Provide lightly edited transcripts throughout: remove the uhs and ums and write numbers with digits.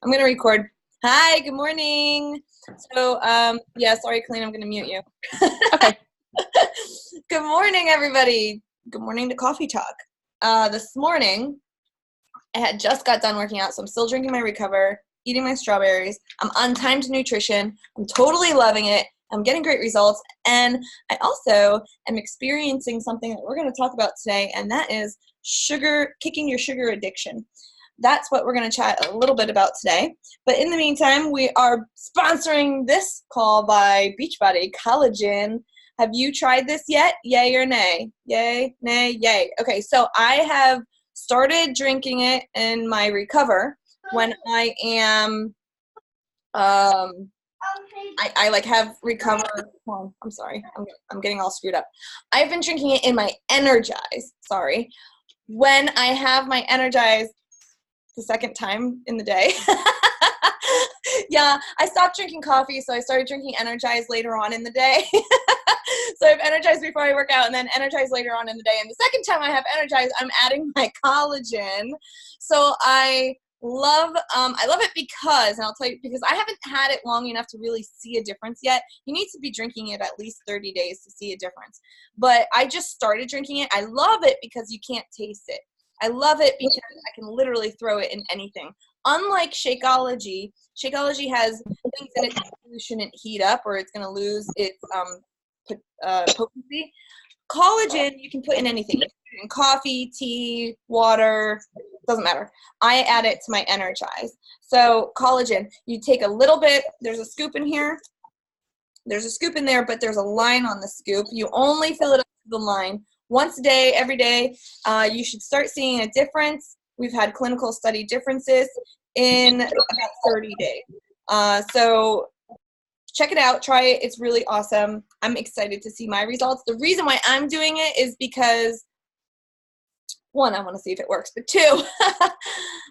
I'm gonna record. Hi, good morning. Yeah, sorry, Colleen, I'm gonna mute you. Okay. Good morning, everybody. Good morning to Coffee Talk. This morning, I had just got done working out, so I'm still drinking my Recover, eating my strawberries. I'm on timed nutrition. I'm totally loving it. I'm getting great results, and I also am experiencing something that we're going to talk about today, and that is kicking your sugar addiction. That's what we're going to chat a little bit about today. But in the meantime, we are sponsoring this call by Beachbody Collagen. Have you tried this yet? Yay or nay? Yay, nay, yay. Okay, so I have started drinking it in my Recover when I am I like have Recover. I'm sorry, I'm getting all screwed up. I've been drinking it in my Energize. Sorry, when I have my Energize the second time in the day. Yeah, I stopped drinking coffee, so I started drinking Energize later on in the day. So I have Energize before I work out, and then Energize later on in the day. And the second time I have Energize, I'm adding my collagen. So I love it because, and I'll tell you, because I haven't had it long enough to really see a difference yet. You need to be drinking it at least 30 days to see a difference. But I just started drinking it. I love it because you can't taste it. I love it because I can literally throw it in anything. Unlike Shakeology, Shakeology has things in it that you shouldn't heat up or it's going to lose its potency. Collagen you can put in anything. You can put it in coffee, tea, water, doesn't matter. I add it to my Energize. So collagen, you take a little bit, there's a scoop in here. There's a scoop in there, but there's a line on the scoop. You only fill it up to the line. Once a day, every day, you should start seeing a difference. We've had clinical study differences in about 30 days. So check it out, try it, it's really awesome. I'm excited to see my results. The reason why I'm doing it is because, one, I want to see if it works, but two,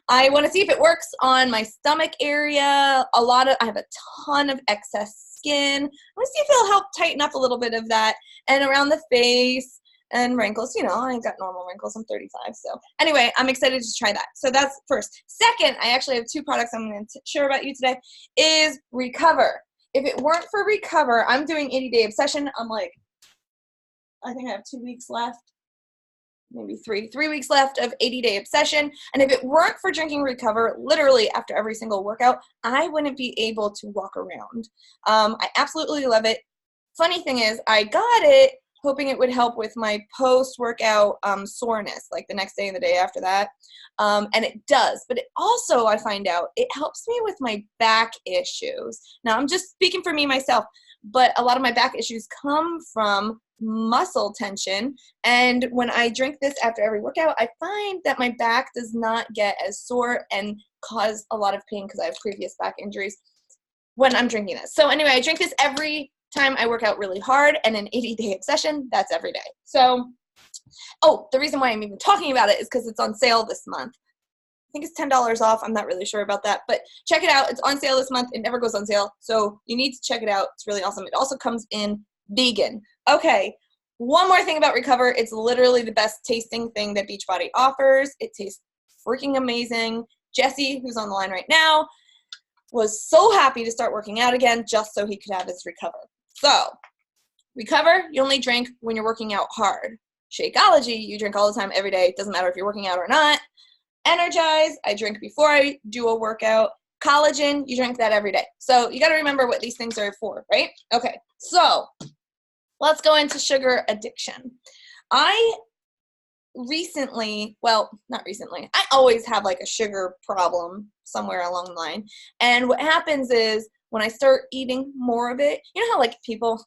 I want to see if it works on my stomach area. I have a ton of excess skin. I want to see if it'll help tighten up a little bit of that, and around the face and wrinkles. You know, I ain't got normal wrinkles. I'm 35. So anyway, I'm excited to try that. So that's first. Second, I actually have two products I'm going to share about you today is Recover. If it weren't for Recover, I'm doing 80-day obsession. I think I have 2 weeks left. Maybe three weeks left of 80-day obsession. And if it weren't for drinking Recover, literally after every single workout, I wouldn't be able to walk around. I absolutely love it. Funny thing is, I got it hoping it would help with my post-workout soreness, like the next day and the day after that. And it does. But it also, I find out, it helps me with my back issues. Now, I'm just speaking for me myself, but a lot of my back issues come from muscle tension. And when I drink this after every workout, I find that my back does not get as sore and cause a lot of pain because I have previous back injuries when I'm drinking this. So anyway, I drink this every time I work out really hard, and an 80-day obsession, that's every day. So, the reason why I'm even talking about it is because it's on sale this month. I think it's $10 off. I'm not really sure about that, but check it out. It's on sale this month. It never goes on sale, so you need to check it out. It's really awesome. It also comes in vegan. Okay, one more thing about Recover. It's literally the best tasting thing that Beachbody offers. It tastes freaking amazing. Jesse, who's on the line right now, was so happy to start working out again just so he could have his Recover. So, Recover, you only drink when you're working out hard. Shakeology, you drink all the time, every day. It doesn't matter if you're working out or not. Energize, I drink before I do a workout. Collagen, you drink that every day. So you got to remember what these things are for, right? Okay, so let's go into sugar addiction. I always have like a sugar problem somewhere along the line. And what happens is when I start eating more of it, you know how like people,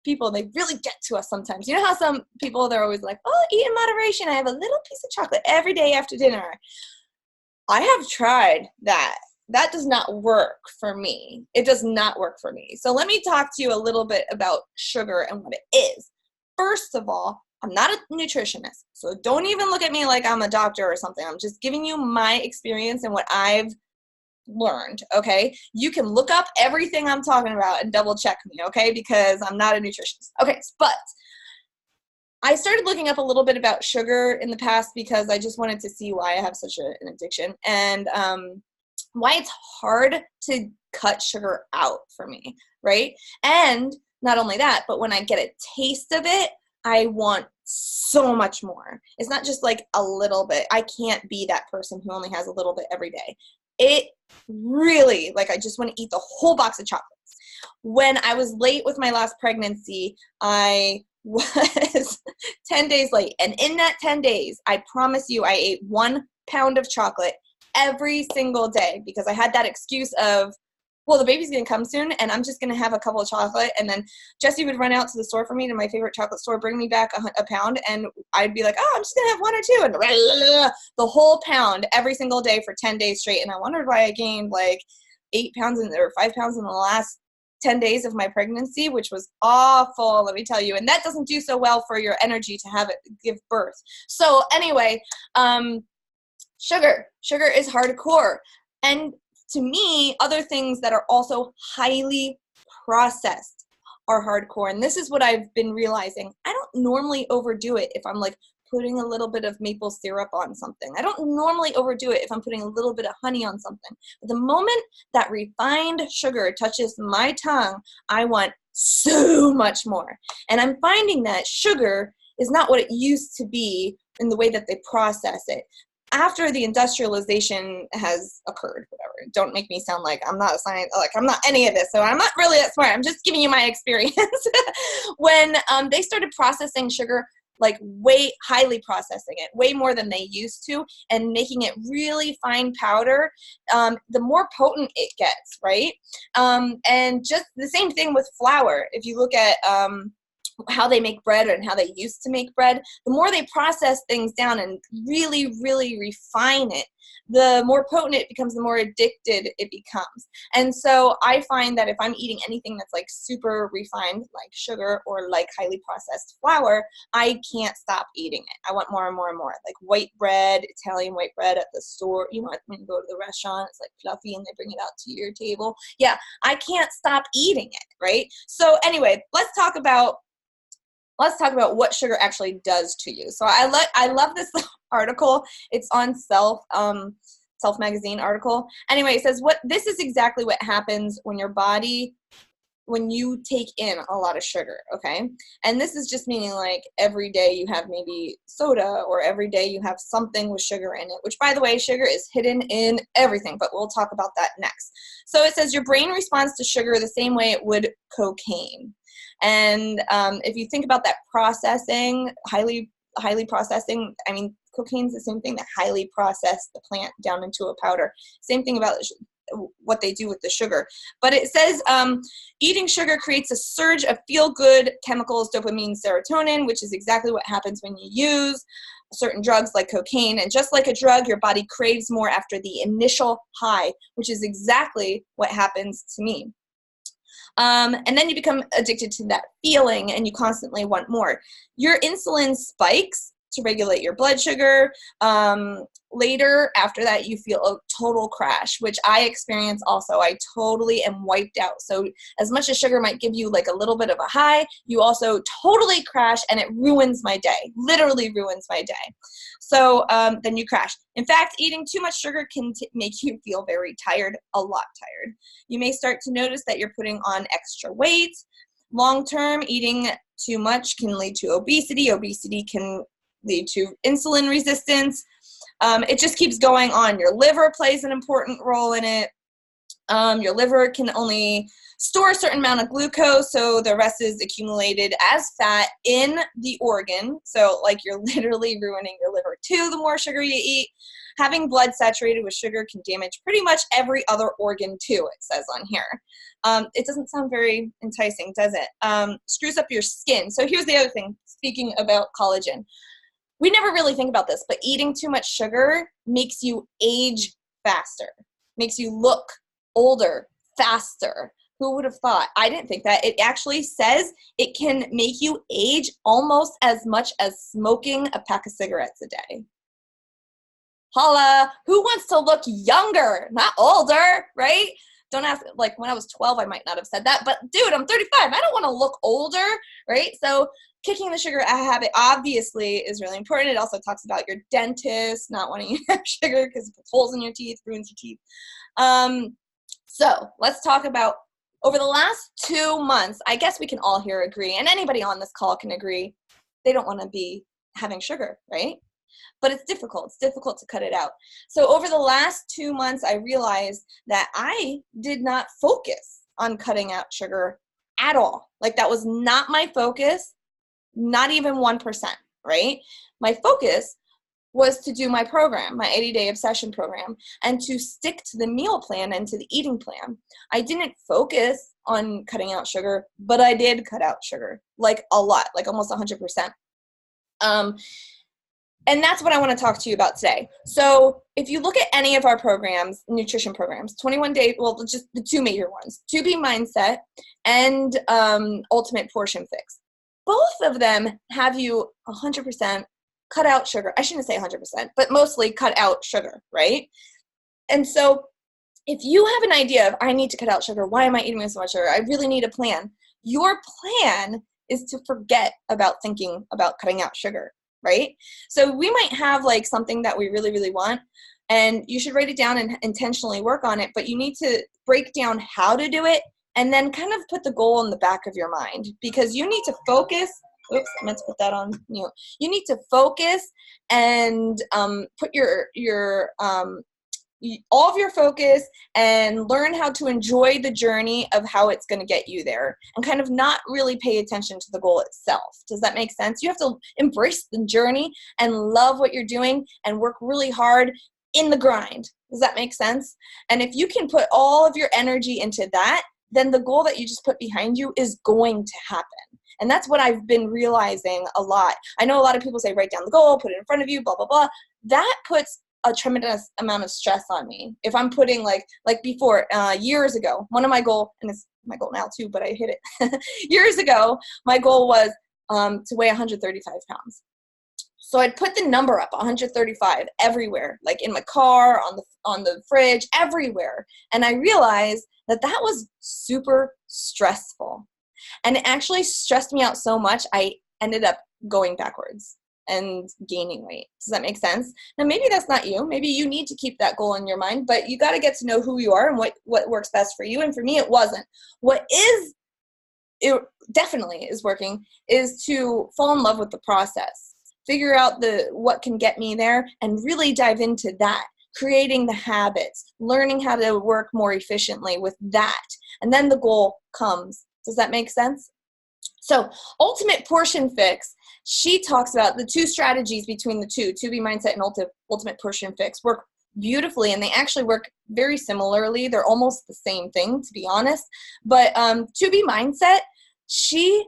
they really get to us sometimes. You know how some people, they're always like, oh, eat in moderation. I have a little piece of chocolate every day after dinner. I have tried that. That does not work for me. It does not work for me. So let me talk to you a little bit about sugar and what it is. First of all, I'm not a nutritionist, so don't even look at me like I'm a doctor or something. I'm just giving you my experience and what I've learned, okay? You can look up everything I'm talking about and double check me, okay? Because I'm not a nutritionist. Okay, but I started looking up a little bit about sugar in the past because I just wanted to see why I have such an addiction. And why it's hard to cut sugar out for me, right? And not only that, but when I get a taste of it, I want so much more. It's not just like a little bit. I can't be that person who only has a little bit every day. It really, like, I just want to eat the whole box of chocolates. When I was late with my last pregnancy, I was 10 days late. And in that 10 days, I promise you, I ate 1 pound of chocolate every single day because I had that excuse of, well, the baby's going to come soon, and I'm just going to have a couple of chocolate. And then Jesse would run out to the store for me, to my favorite chocolate store, bring me back a pound, and I'd be like, oh, I'm just going to have 1 or 2. And the whole pound every single day for 10 days straight. And I wondered why I gained like 8 pounds or 5 pounds in the last 10 days of my pregnancy, which was awful, let me tell you. And that doesn't do so well for your energy to have it give birth. So anyway, sugar is hardcore. And to me, other things that are also highly processed are hardcore. And this is what I've been realizing. I don't normally overdo it if I'm like putting a little bit of maple syrup on something. I don't normally overdo it if I'm putting a little bit of honey on something. But the moment that refined sugar touches my tongue, I want so much more. And I'm finding that sugar is not what it used to be in the way that they process it. After the industrialization has occurred, whatever. Don't make me sound like I'm not a science, like I'm not any of this, so I'm not really that smart. I'm just giving you my experience. When they started processing sugar, like highly processing it, way more than they used to, and making it really fine powder, the more potent it gets, right? And just the same thing with flour. If you look at how they make bread and how they used to make bread, the more they process things down and really, really refine it, the more potent it becomes, the more addicted it becomes. And so I find that if I'm eating anything that's like super refined, like sugar or like highly processed flour, I can't stop eating it. I want more and more and more. Like white bread, Italian white bread at the store, you know, when you go to the restaurant, it's like fluffy and they bring it out to your table. Yeah, I can't stop eating it, right? So anyway, let's talk about what sugar actually does to you. So I love this article. It's on Self Magazine article. Anyway, it says this is exactly what happens when you take in a lot of sugar, okay? And this is just meaning like every day you have maybe soda, or every day you have something with sugar in it, which, by the way, sugar is hidden in everything, but we'll talk about that next. So it says your brain responds to sugar the same way it would cocaine. And if you think about that processing, highly processing, I mean, cocaine's the same thing, that highly processed the plant down into a powder. Same thing about what they do with the sugar. But it says eating sugar creates a surge of feel-good chemicals, dopamine, serotonin, which is exactly what happens when you use certain drugs like cocaine. And just like a drug, your body craves more after the initial high, which is exactly what happens to me. And then you become addicted to that feeling and you constantly want more. Your insulin spikes to regulate your blood sugar. Later, after that, you feel a total crash, which I experience also. I totally am wiped out. So as much as sugar might give you like a little bit of a high, you also totally crash, and it ruins my day, literally ruins my day. So then you crash. In fact, eating too much sugar can make you feel very tired, a lot tired. You may start to notice that you're putting on extra weight. Long-term, eating too much can lead to obesity. Obesity can lead to insulin resistance. It just keeps going on. Your liver plays an important role in it. Your liver can only store a certain amount of glucose, so the rest is accumulated as fat in the organ. So like you're literally ruining your liver too the more sugar you eat. Having blood saturated with sugar can damage pretty much every other organ too, it says on here. It doesn't sound very enticing, does it? Screws up your skin. So here's the other thing, speaking about collagen. We never really think about this, but eating too much sugar makes you age faster, makes you look older faster. Who would have thought? I didn't think that. It actually says it can make you age almost as much as smoking a pack of cigarettes a day. Holla, who wants to look younger, not older, right? Don't ask, like when I was 12, I might not have said that, but dude, I'm 35. I don't want to look older, right? So kicking the sugar habit obviously is really important. It also talks about your dentist not wanting you to have sugar because it puts holes in your teeth, ruins your teeth. So let's talk about over the last 2 months, I guess we can all here agree, and anybody on this call can agree, they don't want to be having sugar, right? But it's difficult. It's difficult to cut it out. So over the last 2 months, I realized that I did not focus on cutting out sugar at all. Like that was not my focus, not even 1%, right? My focus was to do my program, my 80-day obsession program, and to stick to the meal plan and to the eating plan. I didn't focus on cutting out sugar, but I did cut out sugar, like a lot, like almost 100%. And that's what I want to talk to you about today. So if you look at any of our programs, nutrition programs, 21 Day, well, just the two major ones, 2B Mindset and Ultimate Portion Fix. Both of them have you 100% cut out sugar. I shouldn't say 100%, but mostly cut out sugar, right? And so if you have an idea of, I need to cut out sugar, why am I eating so much sugar? I really need a plan. Your plan is to forget about thinking about cutting out sugar, right? So we might have like something that we really, really want, and you should write it down and intentionally work on it, but you need to break down how to do it and then kind of put the goal in the back of your mind, because you need to focus. Oops, I meant to put that on mute. You need to focus and put all of your focus and learn how to enjoy the journey of how it's going to get you there, and kind of not really pay attention to the goal itself. Does that make sense? You have to embrace the journey and love what you're doing and work really hard in the grind. Does that make sense? And if you can put all of your energy into that, then the goal that you just put behind you is going to happen. And that's what I've been realizing a lot. I know a lot of people say, write down the goal, put it in front of you, blah, blah, blah. That puts a tremendous amount of stress on me. If I'm putting like before, years ago, one of my goal, and it's my goal now too, but I hit it. Years ago, my goal was to weigh 135 pounds. So I'd put the number up, 135, everywhere, like in my car, on the fridge, everywhere. And I realized that was super stressful. And it actually stressed me out so much, I ended up going backwards and gaining weight. Does that make sense? Now, maybe that's not you. Maybe you need to keep that goal in your mind, but you got to get to know who you are and what works best for you. And for me, it wasn't. It definitely is working is to fall in love with the process, figure out what can get me there, and really dive into that, creating the habits, learning how to work more efficiently with that. And then the goal comes. Does that make sense? So Ultimate Portion Fix, she talks about the two strategies between the two, 2B Mindset and Ultimate Portion Fix, work beautifully, and they actually work very similarly. They're almost the same thing, to be honest. But 2B Mindset, she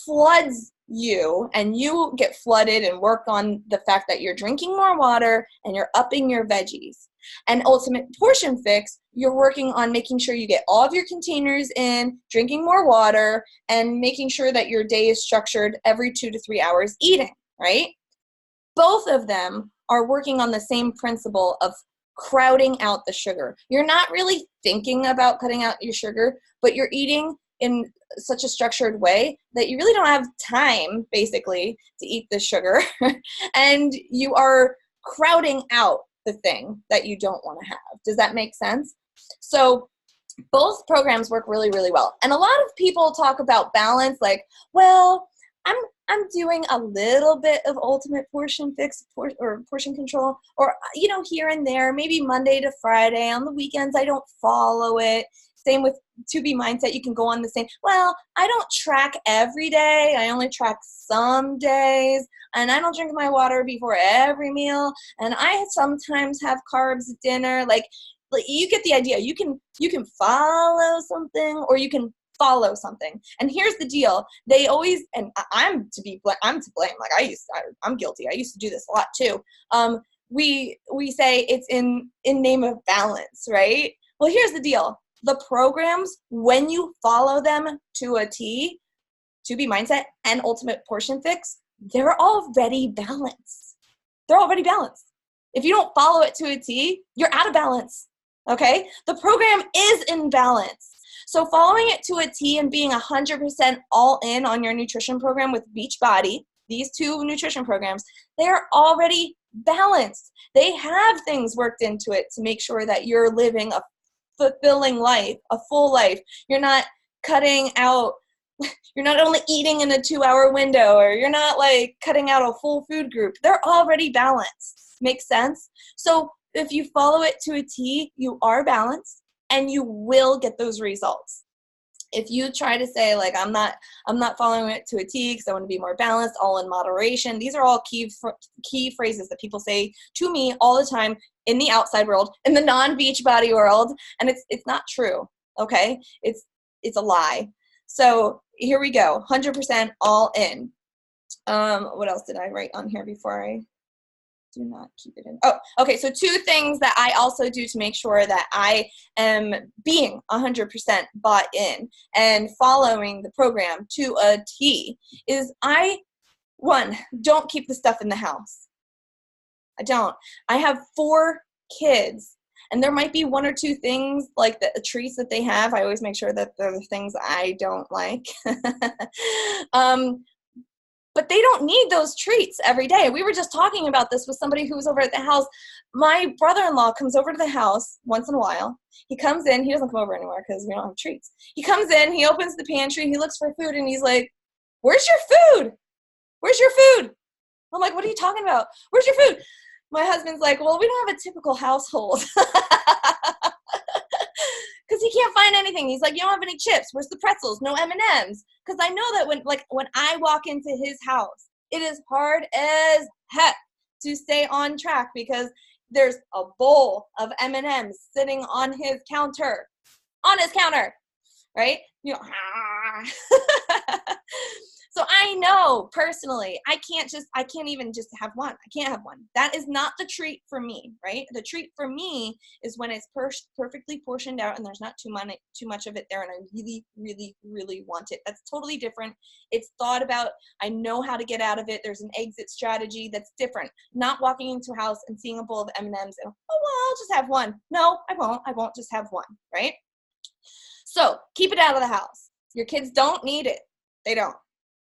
floods you, and you get flooded and work on the fact that you're drinking more water and you're upping your veggies. And Ultimate Portion Fix, you're working on making sure you get all of your containers in, drinking more water, and making sure that your day is structured every 2 to 3 hours eating, right? Both of them are working on the same principle of crowding out the sugar. You're not really thinking about cutting out your sugar, but you're eating in such a structured way that you really don't have time, basically, to eat the sugar. And you are crowding out the thing that you don't want to have. Does that make sense? So both programs work really, really well. And a lot of people talk about balance, like, well, I'm doing a little bit of Ultimate Portion Fix or portion control, or, here and there, maybe Monday to Friday. On the weekends, I don't follow it. Same with 2B Mindset. You can go on the same. Well, I don't track every day. I only track some days. And I don't drink my water before every meal. And I sometimes have carbs at dinner. Like you get the idea. You can follow something, or you can follow something. And here's the deal. They always, and I'm to blame. Like I'm guilty. I used to do this a lot too. We say it's in name of balance, right? Well, here's the deal. The programs, when you follow them to a T, 2B Mindset and Ultimate Portion Fix, they're already balanced. They're already balanced. If you don't follow it to a T, you're out of balance, okay? The program is in balance. So following it to a T and being 100% all in on your nutrition program with Beachbody, these two nutrition programs, they are already balanced. They have things worked into it to make sure that you're living a fulfilling life, a full life. You're not cutting out, you're not only eating in a 2-hour window, or you're not like cutting out a full food group. They're already balanced. Makes sense? So if you follow it to a T, you are balanced and you will get those results. If you try to say like, I'm not following it to a T because I want to be more balanced, all in moderation. These are all key phrases that people say to me all the time in the outside world, in the non-Beachbody world, and it's not true. Okay, it's a lie. So here we go, 100% all in. What else did I write on here before I do not keep it in? Oh, okay. So 2 things that I also do to make sure that I am being 100% bought in and following the program to a T is one, don't keep the stuff in the house. I don't. I have 4 kids, and there might be 1 or 2 things like the treats that they have. I always make sure that they're the things I don't like. But they don't need those treats every day. We were just talking about this with somebody who was over at the house. My brother-in-law comes over to the house once in a while. He comes in. He doesn't come over anymore because we don't have treats. He comes in. He opens the pantry. He looks for food, and he's like, "Where's your food? Where's your food?" I'm like, "What are you talking about? Where's your food?" My husband's like, "Well, we don't have a typical household." Because he can't find anything. He's like, "You don't have any chips. Where's the pretzels? No M&Ms." Because I know that when I walk into his house, it is hard as heck to stay on track because there's a bowl of M&Ms sitting on his counter, right? You know, So I know personally, I can't even just have one. I can't have one. That is not the treat for me, right? The treat for me is when it's perfectly portioned out and there's not too much of it there and I really, really, really want it. That's totally different. It's thought about. I know how to get out of it. There's an exit strategy that's different. Not walking into a house and seeing a bowl of M&Ms and, oh, well, I'll just have one. No, I won't. I won't just have one, right? So keep it out of the house. Your kids don't need it. They don't.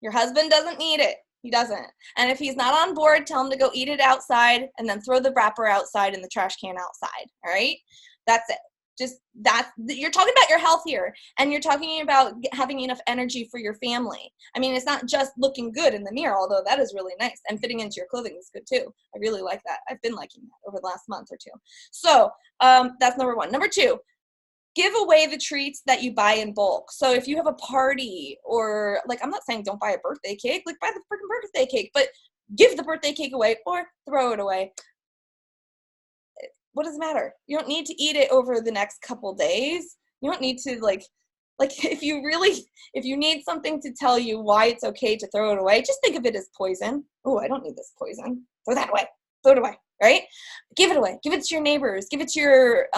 Your husband doesn't need it. He doesn't. And if he's not on board, tell him to go eat it outside and then throw the wrapper outside in the trash can outside. All right? That's it. You're talking about your health here, and you're talking about having enough energy for your family. I mean, it's not just looking good in the mirror, although that is really nice, and fitting into your clothing is good too. I really like that. I've been liking that over the last month or 2. So that's number 1. Number 2, give away the treats that you buy in bulk. So if you have a party, or like, I'm not saying don't buy a birthday cake, like buy the freaking birthday cake, but give the birthday cake away or throw it away. What does it matter? You don't need to eat it over the next couple days. You don't need to like if you need something to tell you why it's okay to throw it away, just think of it as poison. Oh, I don't need this poison. Throw that away. Throw it away, right? Give it away. Give it to your neighbors. Give it to your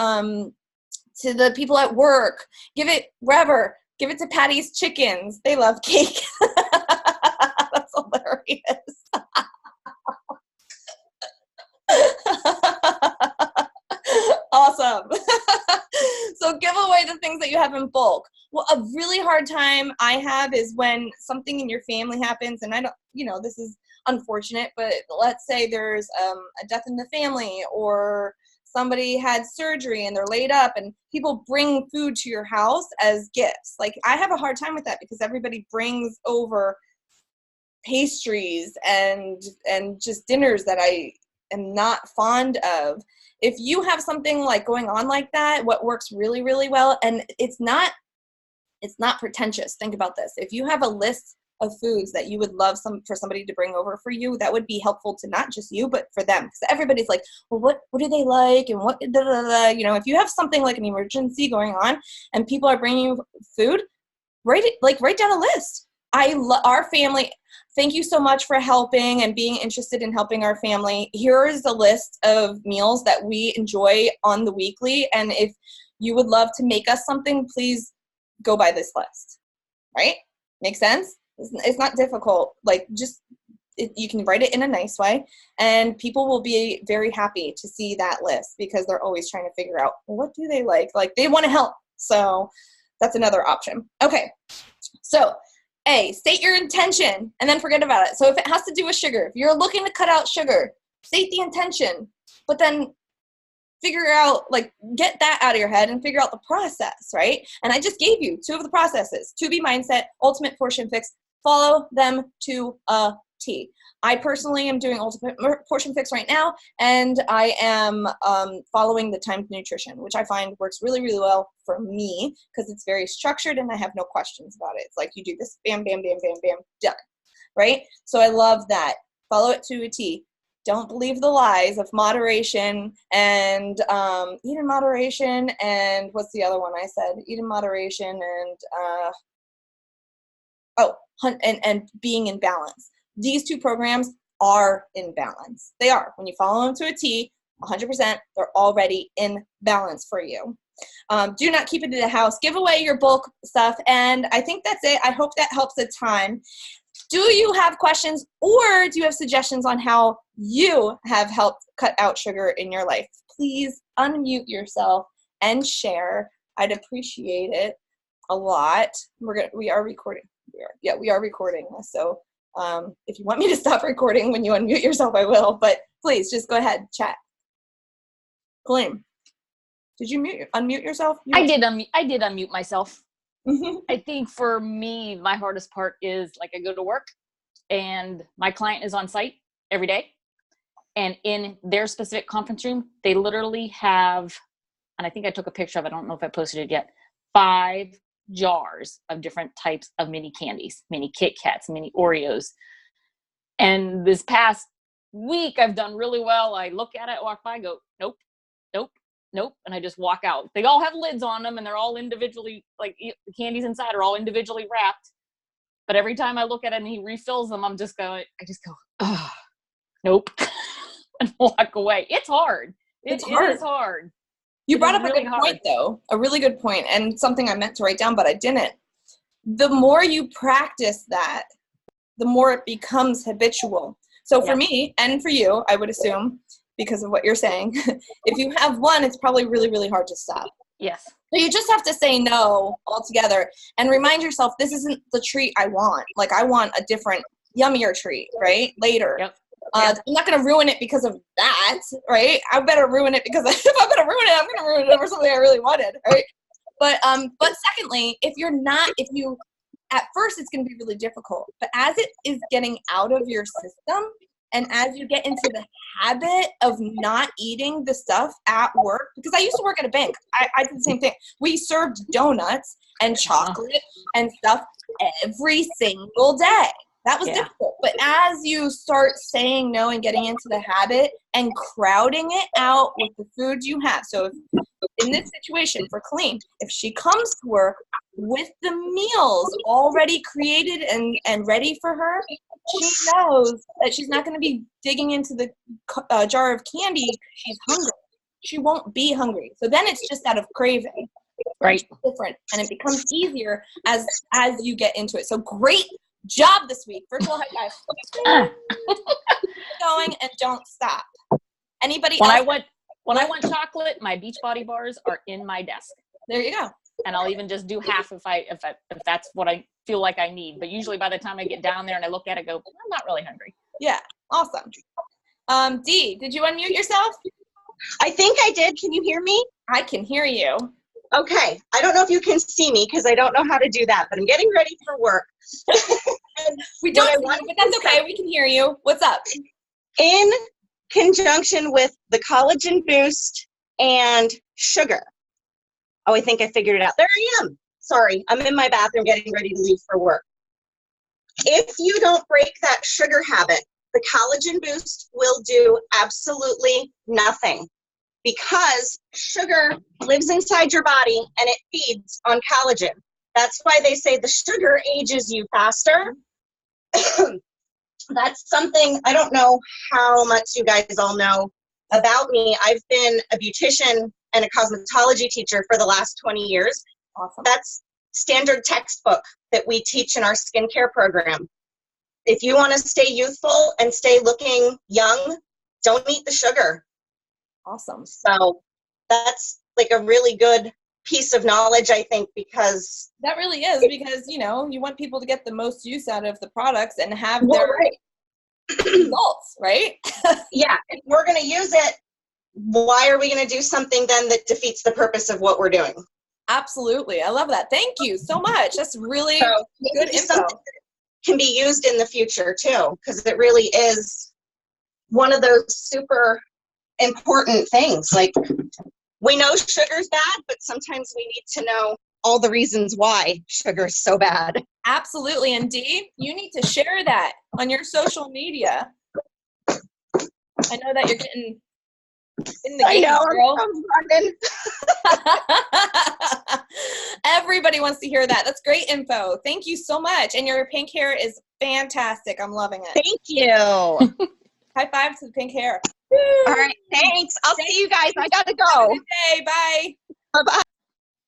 to the people at work. Give it wherever. Give it to Patty's chickens. They love cake. That's hilarious. Awesome. So give away the things that you have in bulk. Well, a really hard time I have is when something in your family happens, and I don't, this is unfortunate, but let's say there's a death in the family, or somebody had surgery and they're laid up, and people bring food to your house as gifts. Like, I have a hard time with that because everybody brings over pastries and just dinners that I am not fond of. If you have something like going on like that, what works really, really well, and it's not pretentious. Think about this. If you have a list of foods that you would love for somebody to bring over for you, that would be helpful to not just you, but for them. Because everybody's like, well, what do they like? And what, da, da, da. If you have something like an emergency going on and people are bringing you food, write down a list. Our family, thank you so much for helping and being interested in helping our family. Here's a list of meals that we enjoy on the weekly. And if you would love to make us something, please go by this list, right? Make sense? It's not difficult. You can write it in a nice way, and people will be very happy to see that list because they're always trying to figure out, well, what do they like? Like, they want to help. So That's another option. Okay. So A, state your intention and then forget about it. So if it has to do with sugar, if you're looking to cut out sugar, state the intention, but then figure out, like, get that out of your head and figure out the process, right? And I just gave you 2 of the processes: 2B mindset, ultimate portion fix. Follow them to a T. I personally am doing ultimate portion fix right now, and I am following the timed nutrition, which I find works really, really well for me because it's very structured and I have no questions about it. It's like you do this, bam, bam, bam, bam, bam, done, right? So I love that. Follow it to a T. Don't believe the lies of moderation and eat in moderation, and what's the other one I said? Eat in moderation and being in balance. These 2 programs are in balance. They are. When you follow them to a T, 100%, they're already in balance for you. Do not keep it in the house. Give away your bulk stuff, and I think that's it. I hope that helps a ton. Do you have questions, or do you have suggestions on how you have helped cut out sugar in your life? Please unmute yourself and share. I'd appreciate it a lot. We are recording. We are recording this. So if you want me to stop recording when you unmute yourself, I will. But please, just go ahead, chat. Colleen, did you unmute yourself? I did unmute myself. I think for me, my hardest part is, like, I go to work and my client is on site every day. And in their specific conference room, they literally have, and I think I took a picture of it, I don't know if I posted it yet, 5 jars of different types of mini candies, mini Kit Kats, mini Oreos. And this past week, I've done really well. I look at it, walk by, go, nope, nope, nope, and I just walk out. They all have lids on them, and they're all individually, like, the candies inside are all individually wrapped. But every time I look at it and he refills them, I just go, oh, nope, and walk away. It's hard. It is hard. You brought up a good point, though, a really good point, and something I meant to write down, but I didn't. The more you practice that, the more it becomes habitual. So for me, and for you, I would assume, because of what you're saying, if you have one, it's probably really, really hard to stop. Yes. So you just have to say no altogether and remind yourself, this isn't the treat I want. Like, I want a different, yummier treat, right? Later. Yep. I'm not going to ruin it because of that, right? I better ruin it because if I'm going to ruin it, I'm going to ruin it over something I really wanted, right? But secondly, at first it's going to be really difficult, but as it is getting out of your system and as you get into the habit of not eating the stuff at work, because I used to work at a bank. I did the same thing. We served donuts and chocolate and stuff every single day. That was difficult. But as you start saying no and getting into the habit and crowding it out with the food you have. So if, in this situation for Colleen, if she comes to work with the meals already created and ready for her, she knows that she's not going to be digging into the jar of candy. She's hungry. She won't be hungry. So then it's just out of craving. Right. It's different. And it becomes easier as you get into it. So great job this week. Virtual high five. Going and don't stop. Anybody else? When I want chocolate, my Beachbody bars are in my desk. There you go. And I'll even just do half if that's what I feel like I need. But usually by the time I get down there and I look at it, I go, I'm not really hungry. Yeah, awesome. Dee, did you unmute yourself? I think I did. Can you hear me? I can hear you. Okay. I don't know if you can see me because I don't know how to do that, but I'm getting ready for work. We don't see you, but that's okay. We can hear you. What's up? In conjunction with the collagen boost and sugar. Oh, I think I figured it out. There I am. Sorry, I'm in my bathroom getting ready to leave for work. If you don't break that sugar habit, the collagen boost will do absolutely nothing because sugar lives inside your body and it feeds on collagen. That's why they say the sugar ages you faster. That's something, I don't know how much you guys all know about me. I've been a beautician and a cosmetology teacher for the last 20 years. Awesome. That's standard textbook that we teach in our skincare program. If you want to stay youthful and stay looking young, don't eat the sugar. Awesome. So that's like a really good piece of knowledge, I think, because that really is, because you know, you want people to get the most use out of the products and have well, their right. results, right? Yeah, if we're going to use it, why are we going to do something then that defeats the purpose of what we're doing? Absolutely. I love that. Thank you so much. That's really So good maybe info. something that can be used in the future too, because it really is one of those super important things. Like, we know sugar's bad, but sometimes we need to know all the reasons why sugar's so bad. Absolutely. And Dee, you need to share that on your social media. I know that you're getting in the game, girl. I'm running. Everybody wants to hear that. That's great info. Thank you so much. And your pink hair is fantastic. I'm loving it. Thank you. High five to the pink hair. All right, thanks. I'll see you guys. I gotta Have a go. good day. Bye. Bye-bye.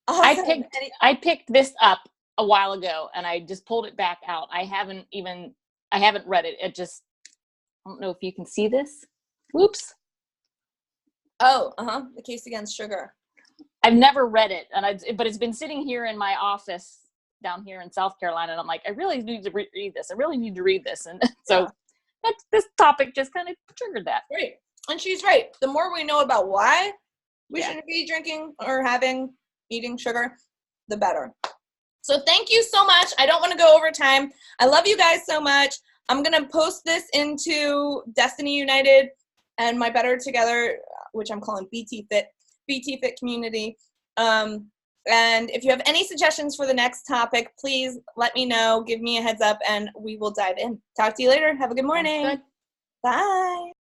Awesome. I picked this up a while ago and I just pulled it back out. I haven't read it. It just, I don't know if you can see this. Whoops. Oh, the case against sugar. I've never read it, but it's been sitting here in my office down here in South Carolina, and I'm like, I really need to read this. I really need to read this, and so this topic just kind of triggered that. Right, and she's right. The more we know about why we shouldn't be drinking or eating sugar, the better. So thank you so much. I don't want to go over time. I love you guys so much. I'm gonna post this into Destiny United and my Better Together, which I'm calling BT Fit community. And if you have any suggestions for the next topic, please let me know. Give me a heads up and we will dive in. Talk to you later. Have a good morning. Good. Bye.